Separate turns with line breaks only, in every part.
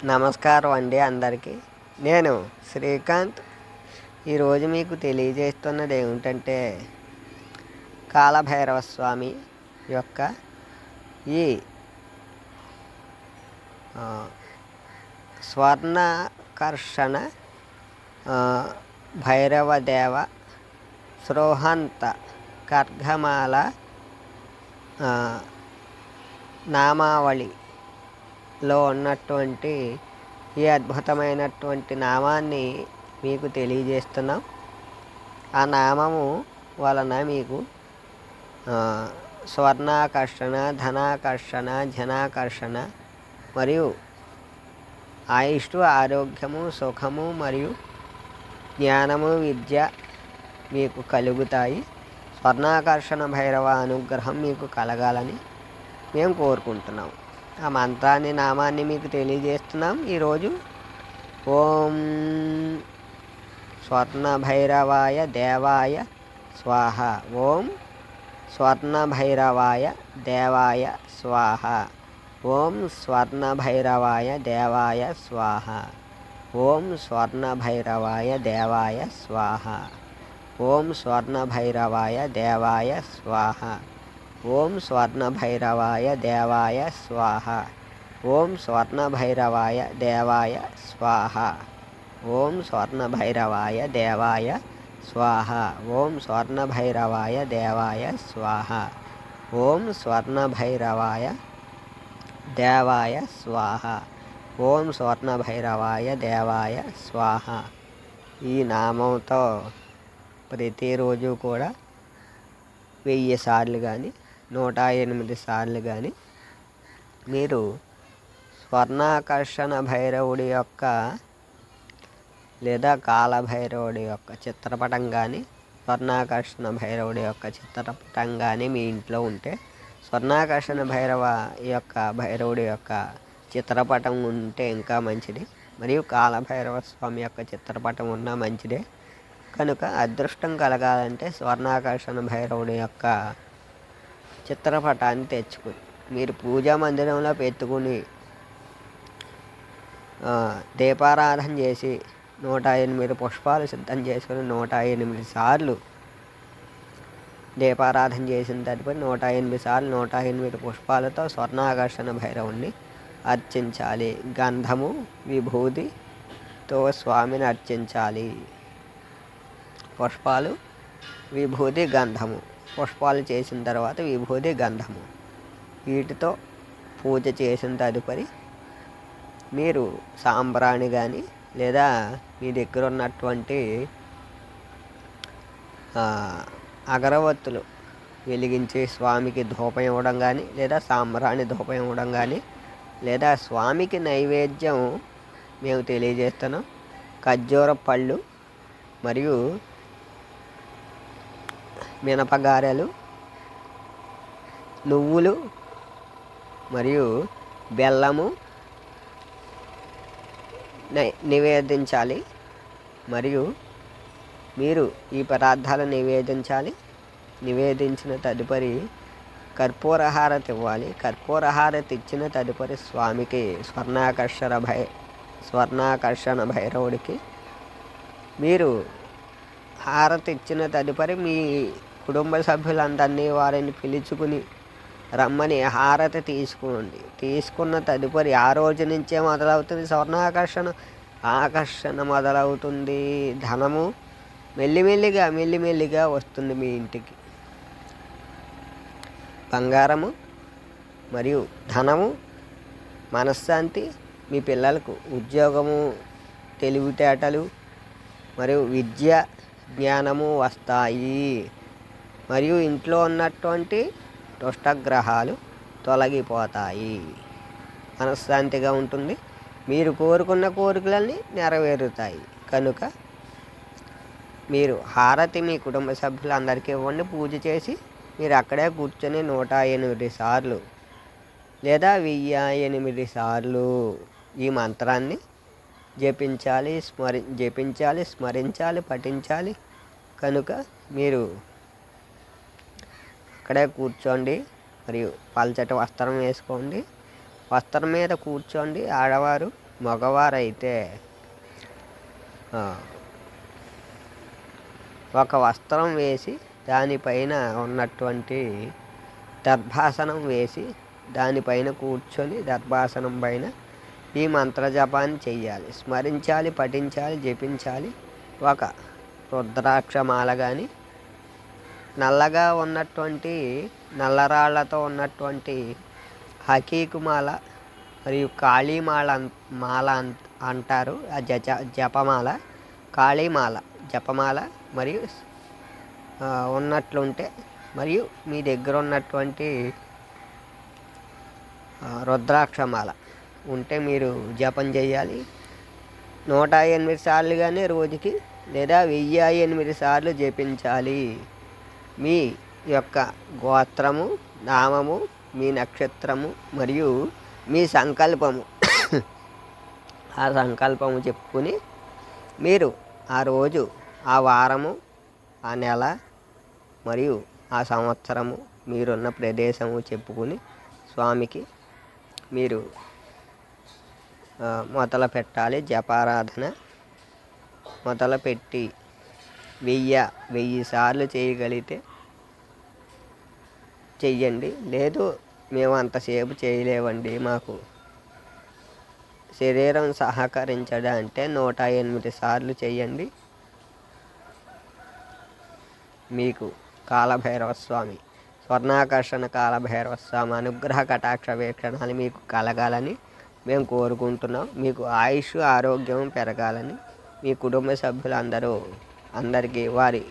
నమస్కారం అండి అందరికీ. నేను శ్రీకాంత్. ఈరోజు మీకు తెలియజేస్తున్నది ఏమిటంటే కాలభైరవ స్వామి యొక్క ఈ స్వర్ణకర్షణ భైరవదేవ శ్రోహంత ఖడ్గమాల నామావళిలో ఉన్నటువంటి ఈ అద్భుతమైనటువంటి నామాన్ని మీకు తెలియజేస్తున్నాం. ఆ నామము వలన మీకు స్వర్ణాకర్షణ, ధనాకర్షణ, జనాకర్షణ మరియు ఆయుష్టు, ఆరోగ్యము, సుఖము మరియు జ్ఞానము, విద్య మీకు కలుగుతాయి. స్వర్ణాకర్షణ భైరవ అనుగ్రహం మీకు కలగాలని మేము కోరుకుంటున్నాం. ఆ మంత్రాన్ని, నామాన్ని మీకు తెలియజేస్తున్నాం ఈరోజు. ఓం స్వర్ణభైరవాయ దేవాయ స్వాహ. ఓం స్వర్ణభైరవాయ దేవాయ స్వాహ. ఓం స్వర్ణభైరవాయ దేవాయ స్వాహ. ఓం స్వర్ణభైరవాయ దేవాయ స్వాహ. ఓం స్వర్ణభైరవాయ దేవాయ స్వాహ. ఓం స్వర్ణభైరవాయ దేవాయ స్వాహ. ఓం స్వర్ణభైరవాయ దేవాయ స్వాహ. ఓం స్వర్ణభైరవాయ దేవాయ స్వాహ. ఓం స్వర్ణభైరవాయ దేవాయ స్వాహ. ఓం స్వర్ణభైరవాయ దేవాయ స్వాహ. ఓం స్వర్ణభైరవాయ దేవాయ స్వాహ. ఈ నామంతో ప్రతిరోజు కూడా 1000 సార్లు కానీ 108 సార్లు కానీ మీరు స్వర్ణాకర్షణ భైరవుడి యొక్క లేదా కాలభైరవుడి యొక్క చిత్రపటం కానీ, స్వర్ణాకర్షణ భైరవుడి యొక్క చిత్రపటం కానీ మీ ఇంట్లో ఉంటే, స్వర్ణాకర్షణ భైరవుడి యొక్క చిత్రపటం ఉంటే ఇంకా మంచిది. మరియు కాలభైరవ స్వామి యొక్క చిత్రపటం ఉన్నా మంచిదే. కనుక అదృష్టం కలగాలంటే స్వర్ణాకర్షణ భైరవుడి యొక్క చిత్రపటాన్ని తెచ్చుకుని మీరు పూజా మందిరంలో పెట్టుకుని దీపారాధన చేసి 108 పుష్పాలు సిద్ధం చేసుకుని 108 సార్లు దీపారాధన చేసిన తదుపరి 108 సార్లు 108 పుష్పాలతో స్వర్ణాకర్షణ భైరవుణ్ణి అర్చించాలి. గంధము, విభూతితో స్వామిని అర్చించాలి. పుష్పాలు, విభూతి, గంధము. పుష్పాలు చేసిన తర్వాత విభూతి, గంధము, వీటితో పూజ చేసిన తదుపరి మీరు సాంబ్రాణి కానీ లేదా మీ దగ్గర ఉన్నటువంటి అగరవత్తులు వెలిగించి స్వామికి ధూపం ఇవ్వడం కానీ, లేదా సాంబ్రాణి ధూపం ఇవ్వడం కానీ, లేదా స్వామికి నైవేద్యం మేము తెలియజేస్తున్నాం. ఖర్జూర పళ్ళు మరియు మినపగారెలు, నువ్వులు మరియు బెల్లము నివేదించాలి. మరియు మీరు ఈ పదార్థాలు నివేదించాలి. నివేదించిన తదుపరి కర్పూర హారతి ఇవ్వాలి. కర్పూర హారతి ఇచ్చిన తదుపరి స్వామికి స్వర్ణాకర్షణ భైరవుడికి మీరు హారతి ఇచ్చిన తదుపరి మీ కుటుంబ సభ్యులందరినీ వారిని పిలుచుకుని రమ్మని హారతి తీసుకోండి. తీసుకున్న తదుపరి ఆ రోజు నుంచే మొదలవుతుంది ఆకర్షణ మొదలవుతుంది. ధనము మెల్లిమెల్లిగా వస్తుంది మీ ఇంటికి. బంగారము మరియు ధనము, మనశ్శాంతి, మీ పిల్లలకు ఉద్యోగము, తెలివితేటలు మరియు విద్య, జ్ఞానము వస్తాయి. మరియు ఇంట్లో ఉన్నటువంటి దుష్టగ్రహాలు తొలగిపోతాయి. మనశ్శాంతిగా ఉంటుంది. మీరు కోరుకున్న కోరికలన్నీ నెరవేరుతాయి. కనుక మీరు హారతి మీ కుటుంబ సభ్యులందరికీ ఇవ్వండి. పూజ చేసి మీరు అక్కడే కూర్చొని 108 సార్లు లేదా 1008 సార్లు ఈ మంత్రాన్ని జపించాలి, స్మరించాలి, పఠించాలి. కనుక మీరు అక్కడే కూర్చోండి. మరియు పల్చటి వస్త్రం వేసుకోండి. వస్త్రం మీద కూర్చోండి ఆడవారు, మగవారైతే ఒక వస్త్రం వేసి దానిపైన ఉన్నటువంటి దర్భాసనం వేసి దానిపైన కూర్చొని దర్భాసనం పైన ఈ మంత్రజపాన్ని చెయ్యాలి, స్మరించాలి, పఠించాలి, జపించాలి. ఒక రుద్రాక్షమాల కానీ నల్లగా ఉన్నటువంటి నల్లరాళ్లతో ఉన్నటువంటి హకీకుమాల మరియు కాళీమాల మాల అంటారు. ఆ జపమాల కాళీమాల జపమాల మరియు ఉన్నట్లుంటే మరియు మీ దగ్గర ఉన్నటువంటి రుద్రాక్షమాల ఉంటే మీరు జపం చేయాలి. 108 సార్లు కానీ రోజుకి, లేదా 1008 సార్లు జపించాలి. మీ యొక్క గోత్రము, నామము, మీ నక్షత్రము మరియు మీ సంకల్పము ఆ సంకల్పము చెప్పుకుని మీరు ఆ రోజు, ఆ వారము, ఆ నెల మరియు ఆ సంవత్సరము మీరున్న ప్రదేశము చెప్పుకుని స్వామికి మీరు మొదలు పెట్టాలి. జపారాధన మొదలుపెట్టి 1000 సార్లు చేయగలిగితే చెయ్యండి. లేదు మేము అంతసేపు చేయలేవండి, మాకు శరీరం సహకరించడం అంటే 108 సార్లు చేయండి. మీకు కాలభైరవ స్వామి, స్వర్ణాకర్షణ కాలభైరవ స్వామి అనుగ్రహ కటాక్ష వీక్షణాలు మీకు కలగాలని మేము కోరుకుంటున్నాం. మీకు ఆయుష్ ఆరోగ్యం పెరగాలని, మీ కుటుంబ సభ్యులందరికీ వారి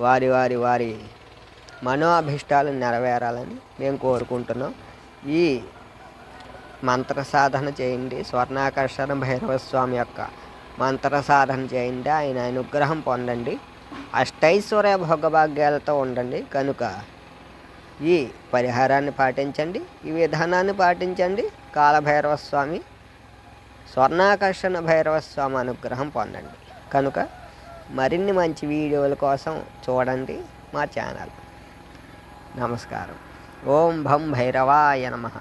వారి వారి వారి మనోఅభిష్టాలు నెరవేరాలని మేము కోరుకుంటున్నాం. ఈ మంత్ర సాధన చేయండి. స్వర్ణాకర్షణ భైరవ స్వామి యొక్క మంత్ర సాధన చేయండి. ఆయన అనుగ్రహం పొందండి. అష్టైశ్వర్య భోగభాగ్యాలతో ఉండండి. కనుక ఈ పరిహారాన్ని పాటించండి, ఈ విధానాన్ని పాటించండి. కాలభైరవ స్వామి, స్వర్ణాకర్షణ భైరవ స్వామి అనుగ్రహం పొందండి. కనుక మరిన్ని మంచి వీడియోల కోసం చూడండి మా ఛానల్. నమస్కారం. ఓం భం భైరవాయ నమః.